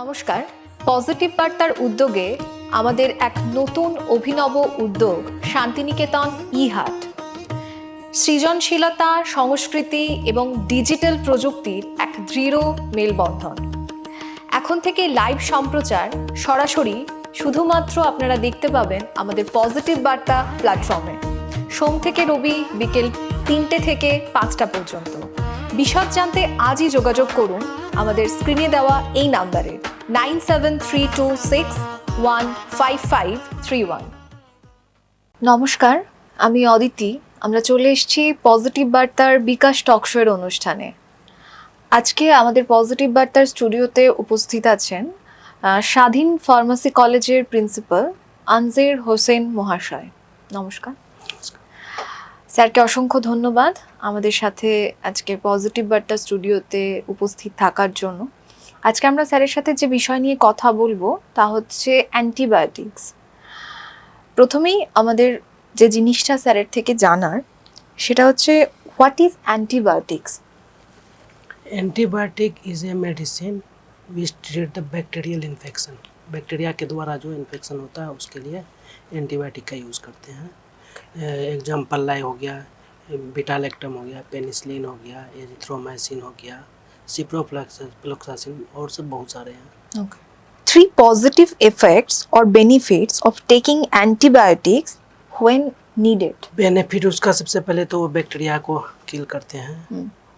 নমস্কার, পজিটিভ বার্তার উদ্যোগে আমাদের এক নতুন অভিনব উদ্যোগ শান্তিনিকেতন ই-হাট। সৃজনশীলতা, সংস্কৃতি এবং ডিজিটাল প্রযুক্তির এক দৃঢ় মেলবন্ধন। এখন থেকে লাইভ সম্প্রচার সরাসরি শুধুমাত্র আপনারা দেখতে পাবেন আমাদের পজিটিভ বার্তা প্ল্যাটফর্মে, সোম থেকে রবি বিকেল 3টে থেকে 5টা পর্যন্ত। বিশদ জানতে আজই যোগাযোগ করুন আমাদের স্ক্রিনে দেওয়া এই নাম্বারে 9732615531। নমস্কার, আমি অদিতি। আমরা চলে এসেছি পজিটিভ বার্তার বিকাশ টক শোয়ের অনুষ্ঠানে। আজকে আমাদের পজিটিভ বার্তার স্টুডিওতে উপস্থিত আছেন স্বাধীন ফার্মাসি কলেজের প্রিন্সিপাল আনজির হোসেন মহাশয়। নমস্কার স্যারকে অসংখ্য ধন্যবাদ আমাদের সাথে আজকে পজিটিভ বার্তা স্টুডিওতে উপস্থিত থাকার জন্য। আজকে আমরা স্যারের সাথে যে বিষয় নিয়ে কথা বলবো তা হচ্ছে অ্যান্টিবায়োটিক্স। প্রথমেই আমাদের যে জিনিসটা স্যারের থেকে জানার সেটা হচ্ছে what is antibiotics? Antibiotic is a medicine which treat the bacterial infection. Bacteria के द्वारा जो इन्फेक्शन होता है उसके लिए एंटीबायोटिक का यूज़ करते हैं। एग्जाम्पल लाई हो गया, बिटालेक्टम हो गया, पेनिसिलिन हो गया, एजिथ्रोमाइसिन हो गया, सिप्रोफ्लॉक्सासिन और सब बहुत सारे हैं। Okay. 3 positive effects or benefits of taking antibiotics when needed. Benefit उसका सबसे पहले तो वो बैक्टीरिया को किल करते हैं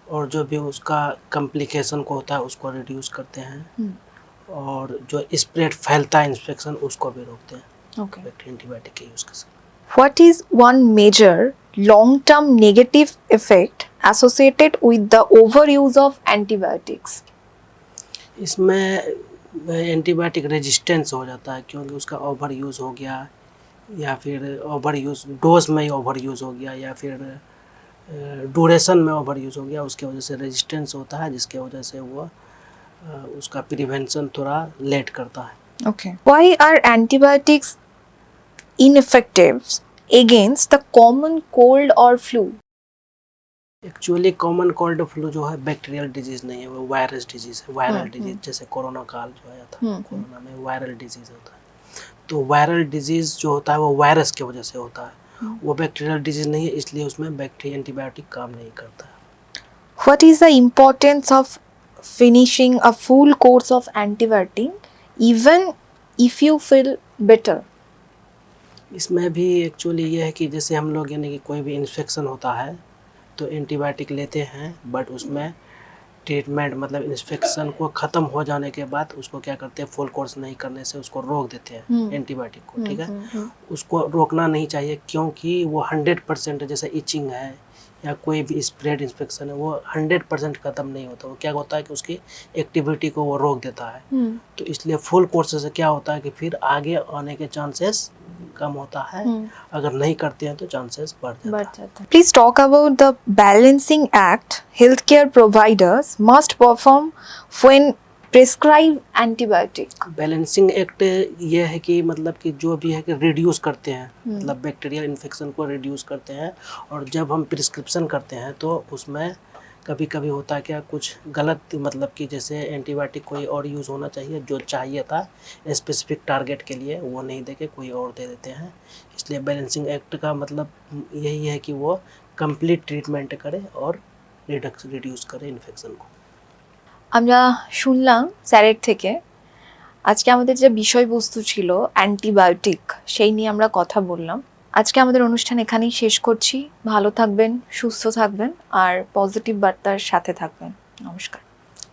और जो भी उसका कम्प्लिकेशन को होता है उसको रिड्यूस करते हैं और जो स्प्रेड फैलता है इन्फेक्शन उसको भी रोकते हैं। Okay. एंटीबायोटिक के यूज़ के साथ। What is one major long-term negative effect associated with the overuse of antibiotics? इसमें एंटीबायोटिक रेजिस्टेंस हो जाता है क्योंकि उसका ओवर यूज़ हो गया या फिर ओवर यूज़ डोज में ही ओवर यूज़ हो गया या फिर ड्यूरेशन में ओवर यूज़ हो गया, उसके वजह से रेजिस्टेंस होता है जिसके वजह से वो उसका प्रिवेंशन थोड़ा लेट करता है। Okay. Why are antibiotics ineffective against the common cold or flu? Actually common cold flu जो है बैक्टीरियल डिजीज़ नहीं है, वो वायरस डिजीज़ है। वायरल डिजीज़ जैसे कोरोना काल जो आया था, कोरोना में वायरल डिजीज़ होता है। तो वायरल डिजीज़ जो होता है वो वायरस की वजह से होता है, वो बैक्टीरियल डिजीज़ नहीं है, इसलिए उसमें एंटीबायोटिक काम नहीं करता है। What is the importance of finishing a full course of antibiotic even if you feel better? इसमें भी एक्चुअली ये है कि जैसे हम लोग यानी कि कोई भी इन्फेक्शन होता है तो एंटीबायोटिक लेते हैं, बट उसमें ट्रीटमेंट मतलब इन्फेक्शन को ख़त्म हो जाने के बाद उसको क्या करते हैं, फुल कोर्स नहीं करने से उसको रोक देते हैं एंटीबायोटिक को। ठीक है, उसको रोकना नहीं चाहिए क्योंकि वो 100% जैसे इचिंग है या कोई भी स्प्रेड इन्फेक्शन है वो 100% ख़त्म नहीं होता। वो क्या होता है कि उसकी एक्टिविटी को वो रोक देता है। तो इसलिए फुल कोर्स से क्या होता है कि फिर आगे आने के चांसेस कम होता है, अगर नहीं करते हैं तो चांसेस बढ़ जाता है। Please talk about the balancing act healthcare providers must perform when prescribe antibiotic. Balancing act ये है कि मतलब कि जो भी है कि रिड्यूस करते हैं, मतलब बैक्टीरियल इन्फेक्शन को रिड्यूस करते हैं। और जब हम प्रिस्क्रिप्शन करते हैं तो उसमें कभी कभी होता है क्या कुछ गलत, मतलब कि जैसे एंटीबायोटिक कोई और यूज़ होना चाहिए जो चाहिए था स्पेसिफिक टारगेट के लिए, वो नहीं देके कोई और दे देते हैं। इसलिए बैलेंसिंग एक्ट का मतलब यही है कि वो कंप्लीट ट्रीटमेंट करे और रिड्यूस करे इन्फेक्शन को। আমরা শুনলাম স্যারের থেকে আজকে আমাদের যে বিষয়বস্তু ছিল অ্যান্টিবায়োটিক, সেই নিয়ে আমরা কথা বললাম। আজকে আমাদের অনুষ্ঠান এখানেই শেষ করছি। ভালো থাকবেন, সুস্থ থাকবেন আর পজিটিভ বার্তার সাথে থাকবেন। নমস্কার।